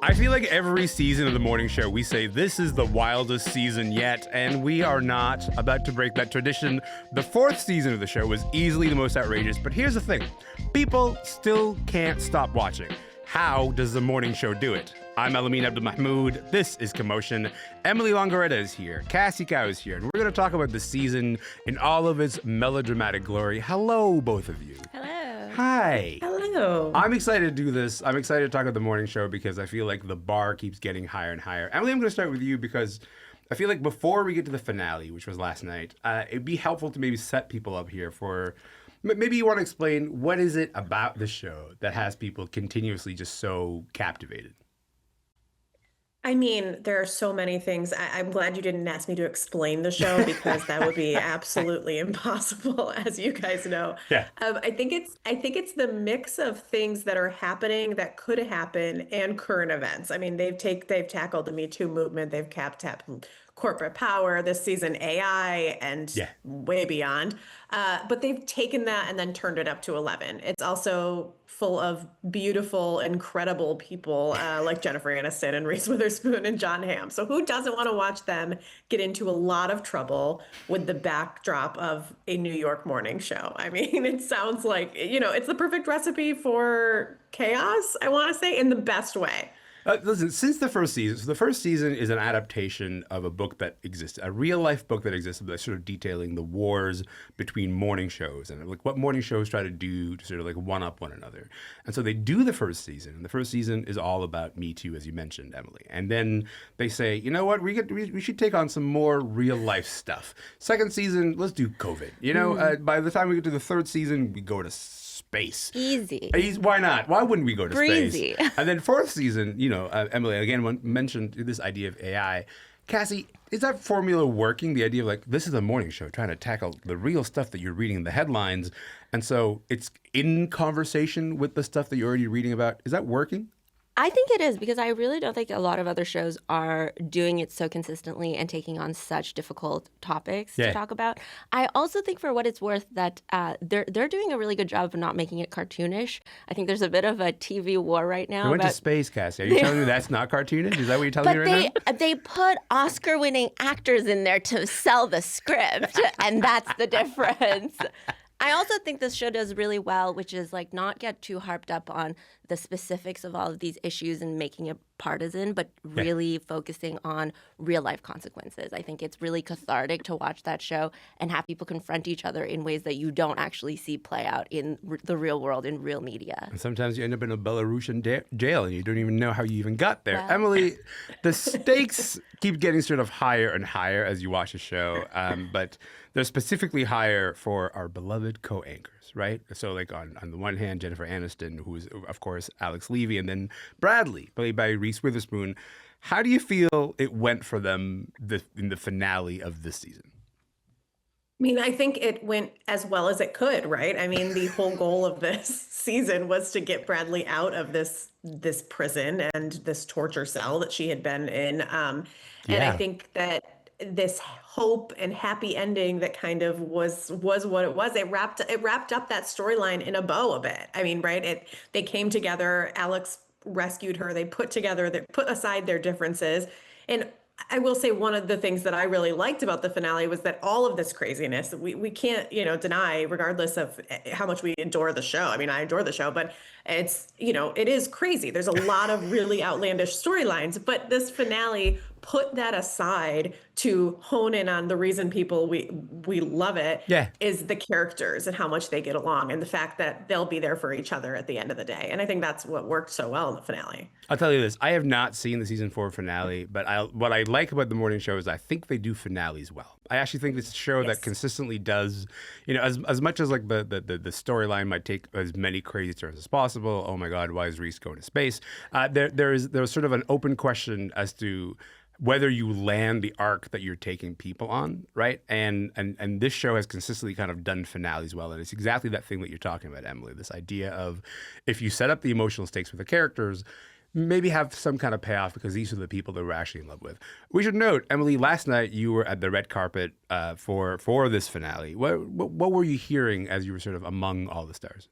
I feel like every season of the morning show, we say this is the wildest season yet, and we are not about to break that tradition. The fourth season of the show was easily the most outrageous, but here's the thing. People still can't stop watching. How does the morning show do it? I'm Elamin Abdelmahmoud. This is Commotion. Emily Longeretta is here. Cassie Cao is here. And we're going to talk about the season in all of its melodramatic glory. Hello, both of you. Hello. Hi. Hello. I'm excited to do this. I'm excited to talk about the morning show because I feel like the bar keeps getting higher and higher. Emily, I'm going to start with you because I feel like before we get to the finale, which was last night, it'd be helpful to maybe set people up here for... Maybe you want to explain what is it about the show that has people continuously just so captivated? I mean, there are so many things. I'm glad you didn't ask me to explain the show because that would be absolutely impossible, as you guys know. Yeah. I think it's the mix of things that are happening that could happen and current events. I mean, they've tackled the Me Too movement. They've tackled corporate power this season, AI, and way beyond. But they've taken that and then turned it up to 11. It's also full of beautiful, incredible people like Jennifer Aniston and Reese Witherspoon and Jon Hamm. So who doesn't want to watch them get into a lot of trouble with the backdrop of a New York morning show? I mean, it sounds like, it's the perfect recipe for chaos, I want to say, in the best way. Listen, since the first season, so the first season is an adaptation of a book that existed, a real life book that existed that's sort of detailing the wars between morning shows and like what morning shows try to do to sort of like one up one another. And so they do the first season, and the first season is all about Me Too, as you mentioned, Emily. And then they say, you know what, we should take on some more real life stuff. Second season, let's do COVID. By the time we get to the third season, we go to space. Easy. Why not? Why wouldn't we go to Breezy. space? And then fourth season, Emily again mentioned this idea of AI. Cassie, is that formula working? The idea of like, this is a morning show trying to tackle the real stuff that you're reading in the headlines. And so it's in conversation with the stuff that you're already reading about. Is that working? I think it is because I really don't think a lot of other shows are doing it so consistently and taking on such difficult topics to talk about. I also think, for what it's worth, that they're doing a really good job of not making it cartoonish. I think there's a bit of a TV war right now. They went to space, Cassie. Are you telling me that's not cartoonish? Is that what you're telling me right now? But they put Oscar-winning actors in there to sell the script, and that's the difference. I also think this show does really well, which is like not get too harped up on the specifics of all of these issues and making it partisan, but really focusing on real life consequences. I think it's really cathartic to watch that show and have people confront each other in ways that you don't actually see play out in the real world, in real media. And sometimes you end up in a Belarusian jail and you don't even know how you even got there. Wow. Emily, the stakes keep getting sort of higher and higher as you watch the show, but they're specifically higher for our beloved co-anchors, right? So like on the one hand, Jennifer Aniston, who's of course Alex Levy, and then Bradley, played by Reese Witherspoon. How do you feel it went for them in the finale of this season? I mean, I think it went as well as it could, right? I mean, the whole goal of this season was to get Bradley out of this prison and this torture cell that she had been in. And I think that this hope and happy ending that kind of was what it was. It wrapped up that storyline in a bow a bit. I mean, right? They came together. Alex rescued her. They put aside their differences. And I will say one of the things that I really liked about the finale was that all of this craziness, we can't, deny, regardless of how much we adore the show. I mean, I adore the show, but it's, it is crazy. There's a lot of really outlandish storylines, but this finale put that aside to hone in on the reason people we love it is the characters and how much they get along and the fact that they'll be there for each other at the end of the day. And I think that's what worked so well in the finale. I'll tell you this. I have not seen the season 4 finale, but what I like about the morning show is I think they do finales well. I actually think it's a show that consistently does, as much as like the storyline might take as many crazy turns as possible. Oh my God, why is Reese going to space? There's sort of an open question as to whether you land the arc that you're taking people on, right? And this show has consistently kind of done finales well. And it's exactly that thing that you're talking about, Emily, this idea of if you set up the emotional stakes with the characters, maybe have some kind of payoff because these are the people that we're actually in love with. We should note, Emily, last night you were at the red carpet for this finale. What were you hearing as you were sort of among all the stars?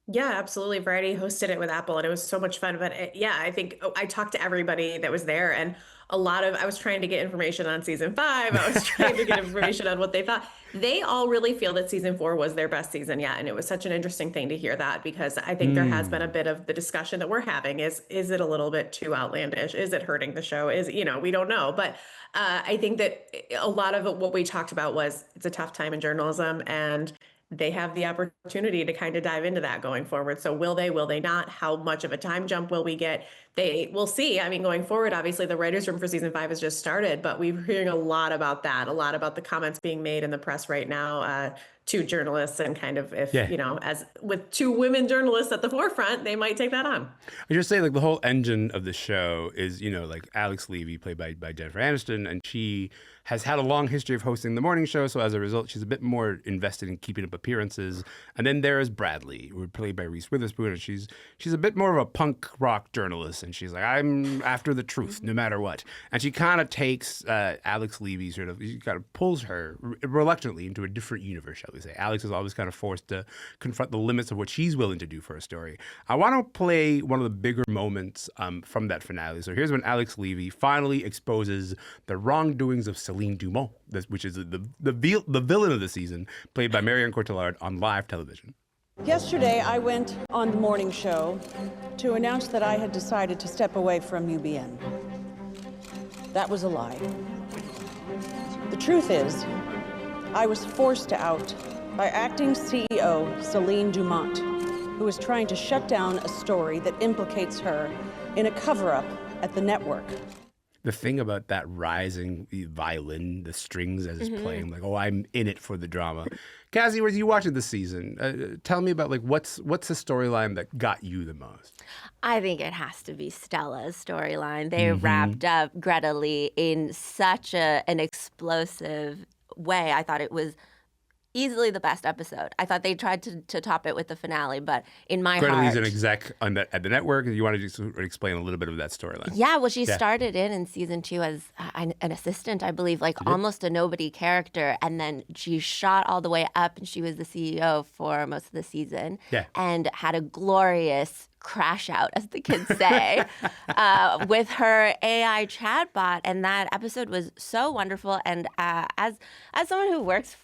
Yeah, absolutely. Variety hosted it with Apple, and it was so much fun. But yeah, I think I talked to everybody that was there, and I was trying to get information on season 5. I was trying to get information on what they thought. They all really feel that season 4 was their best season yet, and it was such an interesting thing to hear that, because I think there has been a Hmm. bit of the discussion that we're having is it a little bit too outlandish? Is it hurting the show? We don't know, but I think that a lot of what we talked about was it's a tough time in journalism, and they have the opportunity to kind of dive into that going forward. So will they not? How much of a time jump will we get? They will see. I mean, going forward, obviously the writers' room for season 5 has just started, but we're hearing a lot about that, a lot about the comments being made in the press right now to journalists, and kind of, if, Yeah. as with 2 women journalists at the forefront, they might take that on. I just say, like, the whole engine of the show is, like Alex Levy, played by Jennifer Aniston, and she has had a long history of hosting the morning show. So as a result, she's a bit more invested in keeping up appearances. And then there is Bradley, who played by Reese Witherspoon, and she's a bit more of a punk rock journalist, and she's like, I'm after the truth, no matter what. And she kind of takes Alex Levy, she kind of pulls her reluctantly into a different universe, shall we say. Alex is always kind of forced to confront the limits of what she's willing to do for a story. I want to play one of the bigger moments from that finale. So here's when Alex Levy finally exposes the wrongdoings of Celine Dumont, which is the villain of the season, played by Marion Cotillard, on live television. Yesterday, I went on the morning show to announce that I had decided to step away from UBN. That was a lie. The truth is, I was forced out by acting CEO Celine Dumont, who is trying to shut down a story that implicates her in a cover-up at the network. The thing about that rising violin, the strings as it's playing, like, oh, I'm in it for the drama. Cassie, were you watching this season? Tell me about, like, what's the storyline that got you the most? I think it has to be Stella's storyline. They wrapped up Greta Lee in such an explosive way. I thought it was easily the best episode. I thought they tried to top it with the finale, but in my Greta heart... Lee's an exec at the network. You want to just explain a little bit of that storyline? Yeah, well, she started in season 2 as an assistant, I believe, like almost a nobody character. And then she shot all the way up, and she was the CEO for most of the season. Yeah. And had a glorious crash out, as the kids say, with her AI chatbot. And that episode was so wonderful. And as someone who works,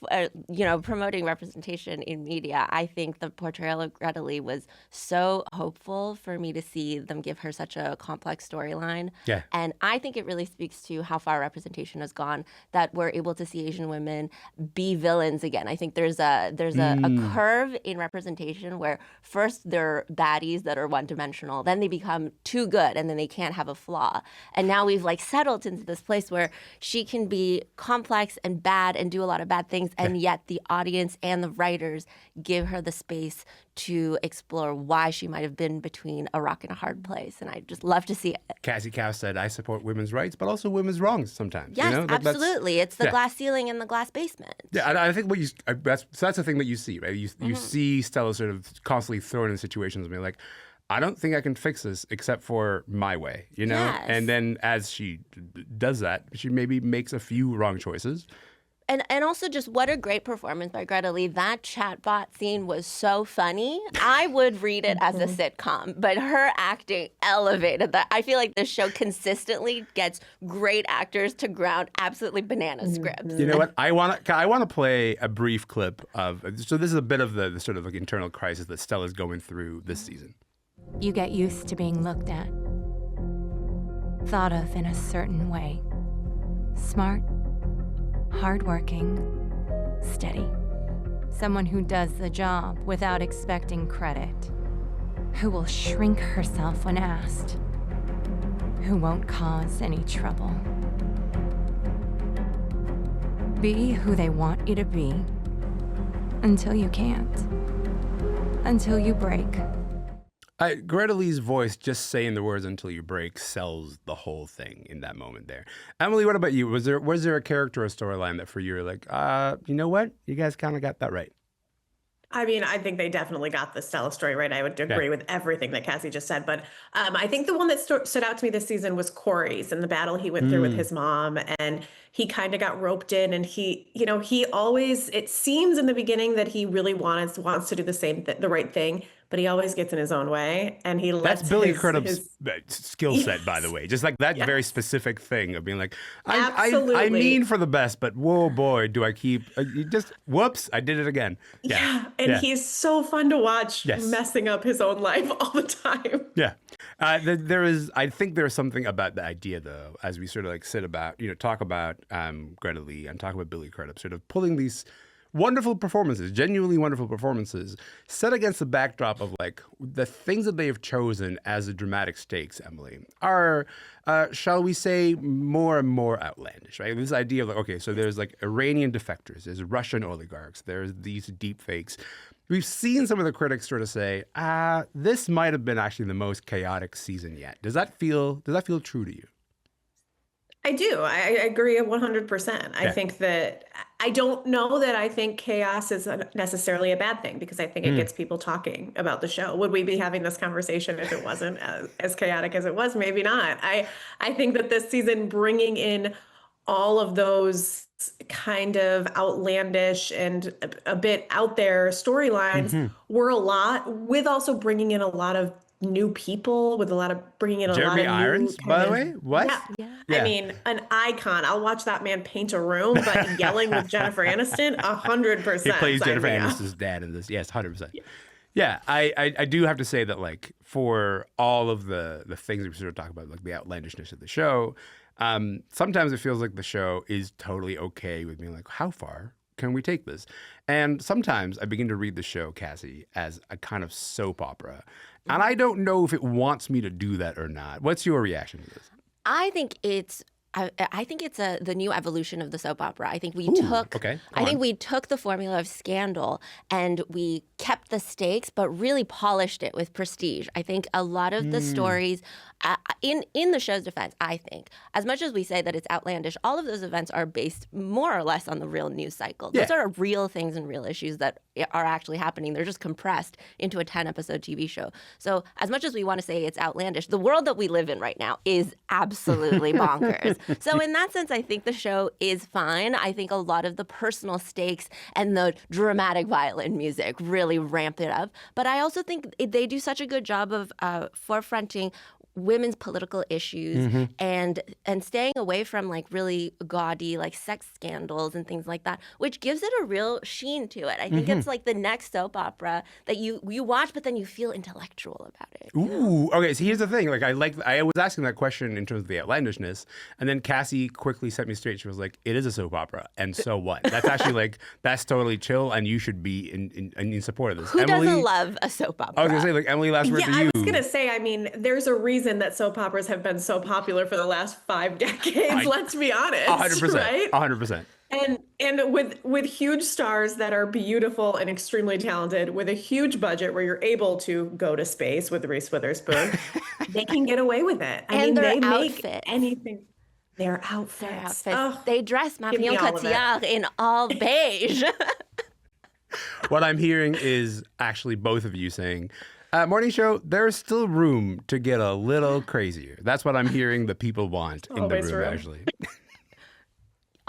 promoting representation in media, I think the portrayal of Greta Lee was so hopeful for me to see them give her such a complex storyline. Yeah. And I think it really speaks to how far representation has gone, that we're able to see Asian women be villains again. I think there's a curve in representation where first they're baddies that are one-dimensional, then they become too good, and then they can't have a flaw. And now we've settled into this place where she can be complex and bad and do a lot of bad things, and yet the audience and the writers give her the space to explore why she might have been between a rock and a hard place. And I just love to see it. Cassie Cao said, I support women's rights, but also women's wrongs sometimes. Yes, absolutely. It's the glass ceiling and the glass basement. Yeah, and I think that's the thing that you see, right? You see Stella sort of constantly thrown in situations and be like, I don't think I can fix this except for my way, Yes. And then as she does that, she maybe makes a few wrong choices. And also just what a great performance by Greta Lee. That chatbot scene was so funny. I would read it as a sitcom, but her acting elevated that. I feel like this show consistently gets great actors to ground absolutely banana scripts. You know what? I want to play a brief clip of. So this is a bit of the sort of internal crisis that Stella's going through this season. You get used to being looked at, thought of in a certain way. Smart, hardworking, steady. Someone who does the job without expecting credit. Who will shrink herself when asked. Who won't cause any trouble. Be who they want you to be until you can't. Until you break. Greta Lee's voice, just saying the words "until you break," sells the whole thing in that moment there. Emily, what about you? Was there a character or storyline that for you were like, you know what? You guys kind of got that right? I mean, I think they definitely got the Stella story right. I would agree with everything that Cassie just said. But I think the one that stood out to me this season was Corey's, and the battle he went through with his mom. And he kind of got roped in, and he always, it seems in the beginning that he really wants to do the right thing. but he always gets in his own way, and he lets That's Billy his Crudup's skill set, by the way. Just like that very specific thing of being like, I Absolutely. mean for the best, but whoa, boy, do I keep just whoops, I did it again. Yeah, and he's so fun to watch Yes. messing up his own life all the time. Yeah. I think there's something about the idea, though, as we sort of like sit about, talk about Greta Lee and talk about Billy Crudup, sort of pulling these wonderful performances, genuinely wonderful performances, set against the backdrop of like the things that they have chosen as the dramatic stakes, Emily, are, shall we say, more and more outlandish, right? This idea of like, okay, so there's like Iranian defectors, there's Russian oligarchs, there's these deep fakes. We've seen some of the critics sort of say, this might have been actually the most chaotic season yet. Does that feel true to you? I do. I agree 100%. I think that I don't know that I think chaos is necessarily a bad thing, because I think it gets people talking about the show. Would we be having this conversation if it wasn't as chaotic as it was? Maybe not. I think that this season, bringing in all of those kind of outlandish and a bit out there storylines were a lot, with also bringing in a lot of new people, with a lot of bringing in a Jeremy lot of Irons, by the way? What? Yeah. Yeah. I mean, an icon. I'll watch that man paint a room, but yelling with Jennifer Aniston, 100%. He plays sign Jennifer me up. Aniston's dad in this. Yes, 100%. Yeah, I do have to say that, like, for all of the things we sort of talk about, like the outlandishness of the show, sometimes it feels like the show is totally okay with being like, how far can we take this? And sometimes I begin to read the show, Cassie, as a kind of soap opera. And I don't know if it wants me to do that or not. What's your reaction to this? I think it's the new evolution of the soap opera. I think we took the formula of Scandal and we kept the stakes, but really polished it with prestige. I think a lot of the stories, in the show's defense, I think, as much as we say that it's outlandish, all of those events are based more or less on the real news cycle. Those are real things and real issues that are actually happening. They're just compressed into a 10-episode TV show. So as much as we want to say it's outlandish, the world that we live in right now is absolutely bonkers. So in that sense, I think the show is fine. I think a lot of the personal stakes and the dramatic violin music really ramp it up. But I also think they do such a good job of forefronting women's political issues and staying away from like really gaudy like sex scandals and things like that, which gives it a real sheen to it. I think it's like the next soap opera that you watch, but then you feel intellectual about it. Ooh, okay. So here's the thing. Like I was asking that question in terms of the outlandishness, and then Cassie quickly set me straight. She was like, "It is a soap opera, and so what? That's actually like that's totally chill, and you should be in support of this." Who Emily, doesn't love a soap opera? I was gonna say, like, Emily, last word to I you. was gonna say, I mean, there's a reason that soap operas have been so popular for the last 5 decades. Let's be honest, 100%, right? 100%. And with huge stars that are beautiful and extremely talented, with a huge budget where you're able to go to space with Reese Witherspoon, they can get away with it. I mean, their they outfits. make anything. Their outfits. Oh, They dress give me Marion all of it. Cotillard in all beige. What I'm hearing is actually both of you saying, morning show, there's still room to get a little crazier. That's what I'm hearing the people want in the Always room, room. actually.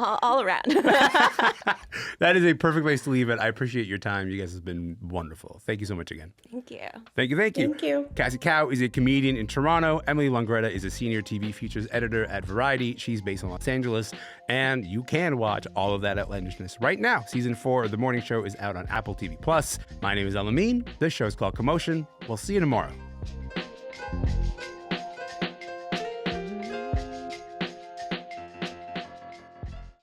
all around. That is a perfect place to leave it. I appreciate your time. You guys have been wonderful. Thank you so much again. Thank you. Thank you. Thank you. Cassie Cao is a comedian in Toronto. Emily Longeretta is a senior TV features editor at Variety. She's based in Los Angeles. And you can watch all of that outlandishness right now. Season 4 of The Morning Show is out on Apple TV+. My name is Elamin. This show is called Commotion. We'll see you tomorrow.